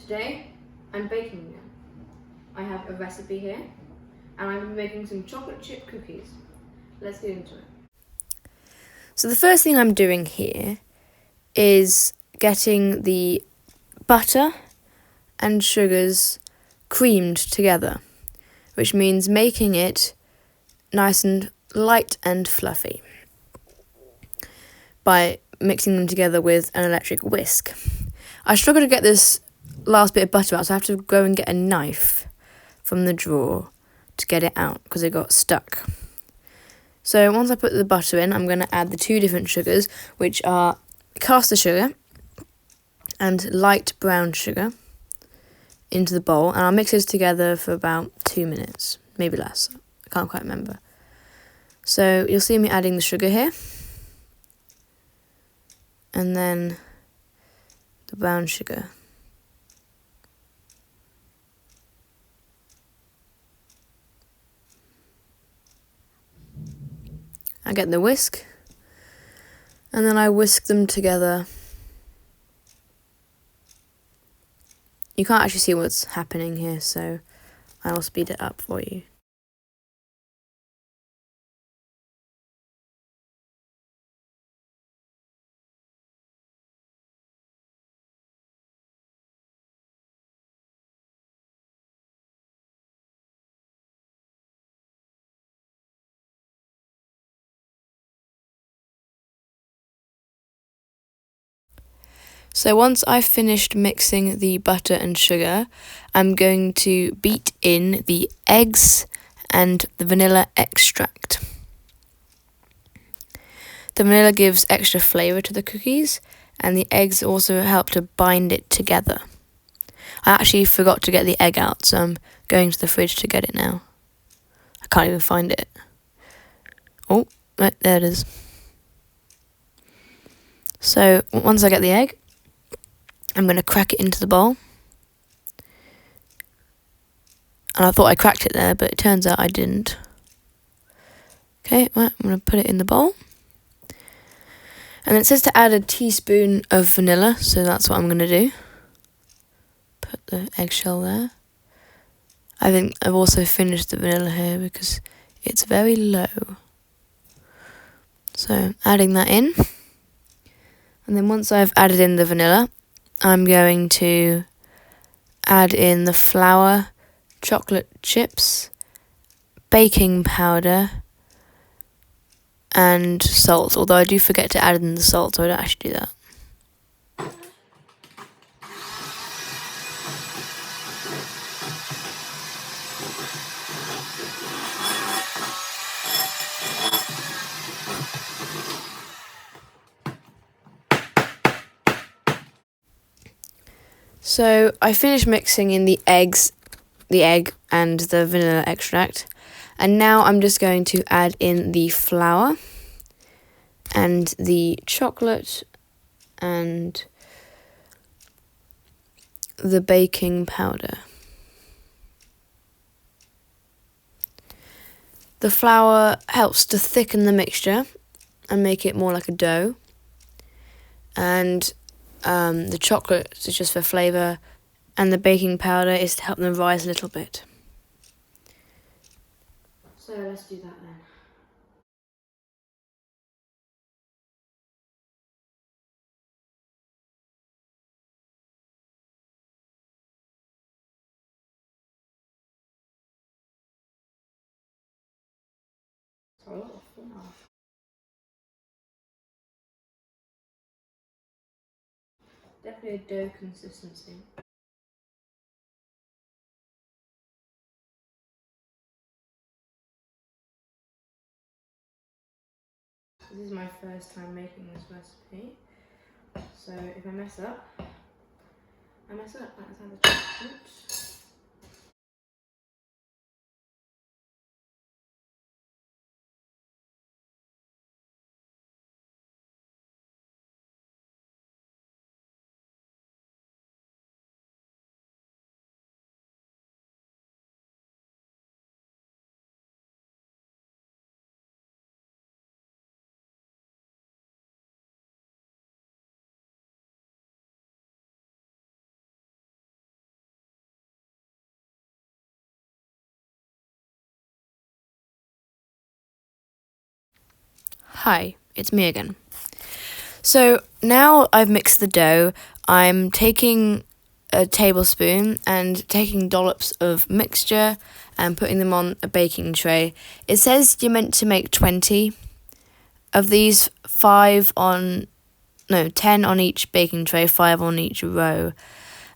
Today, I'm baking them. I have a recipe here, and I'm making some chocolate chip cookies. Let's get into it. So the first thing I'm doing here is getting the butter and sugars creamed together, which means making it nice and light and fluffy by mixing them together with an electric whisk. I struggle to get this last bit of butter out, so I have to go and get a knife from the drawer to get it out because it got stuck. So once I put the butter in, I'm going to add the two different sugars, which are caster sugar and light brown sugar, into the bowl, and I'll mix those together for about 2 minutes, maybe less. I can't quite remember. So you'll see me adding the sugar here, and then the brown sugar. I get the whisk, and then I whisk them together. You can't actually see what's happening here, so I'll speed it up for you. So once I've finished mixing the butter and sugar, I'm going to beat in the eggs and the vanilla extract. The vanilla gives extra flavour to the cookies, and the eggs also help to bind it together. I actually forgot to get the egg out, so I'm going to the fridge to get it now. I can't even find it. Oh, right, there it is. So once I get the egg, I'm going to crack it into the bowl. And I thought I cracked it there, but it turns out I didn't. Okay, right, I'm going to put it in the bowl. And it says to add a teaspoon of vanilla, so that's what I'm going to do. Put the eggshell there. I think I've also finished the vanilla here because it's very low. So adding that in. And then once I've added in the vanilla, I'm going to add in the flour, chocolate chips, baking powder, and salt. Although I do forget to add in the salt, so I don't actually do that. So I finished mixing in the egg and the vanilla extract, and now I'm just going to add in the flour and the chocolate and the baking powder. The flour helps to thicken the mixture and make it more like a dough, and the chocolate is just for flavour, and the baking powder is to help them rise a little bit. So let's do that then. Definitely a dough consistency. This is my first time making this recipe, so if I mess up, I mess up. Let's have a chocolate. Hi, it's me again. So now I've mixed the dough, I'm taking a tablespoon and taking dollops of mixture and putting them on a baking tray. It says you're meant to make 20 of these, 10 on each baking tray, 5 on each row.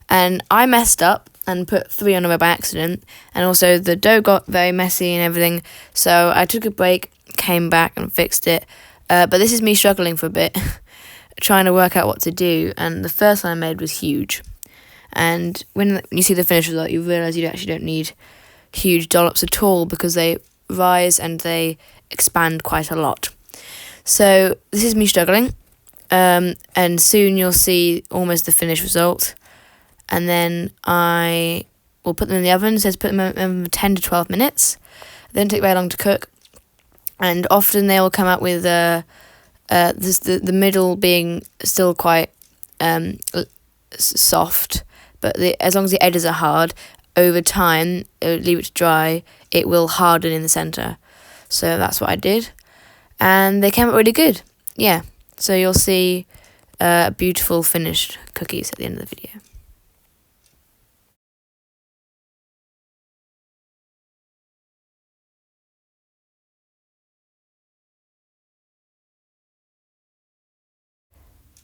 And I messed up and put 3 on a row by accident, and also the dough got very messy and everything, so I took a break, came back and fixed it. But this is me struggling for a bit, trying to work out what to do, and the first one I made was huge. And when you see the finished result, you realise you actually don't need huge dollops at all, because they rise and they expand quite a lot. So this is me struggling, and soon you'll see almost the finished result. And then I will put them in the oven. It says put them in 10 to 12 minutes. They don't take very long to cook. And often they will come out with the middle being still quite soft. But as long as the edges are hard, over time, leave it to dry, it will harden in the centre. So that's what I did. And they came out really good. Yeah. So you'll see beautiful finished cookies at the end of the video.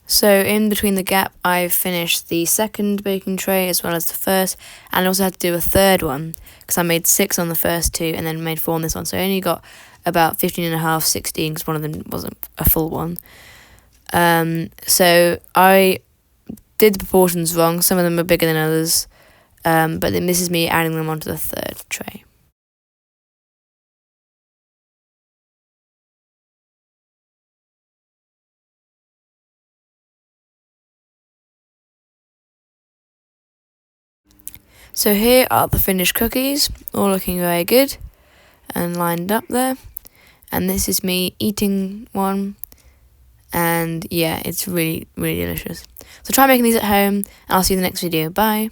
So in between the gap, I finished the second baking tray as well as the first, and I also had to do a third one because I made 6 on the first 2 and then made 4 on this one. So I only got about 15.5, 16 because one of them wasn't a full one. So I did the proportions wrong. Some of them are bigger than others, but then this is me adding them onto the third tray. So here are the finished cookies, all looking very good and lined up there. And this is me eating one, and yeah, it's really, really delicious. So try making these at home, and I'll see you in the next video. Bye!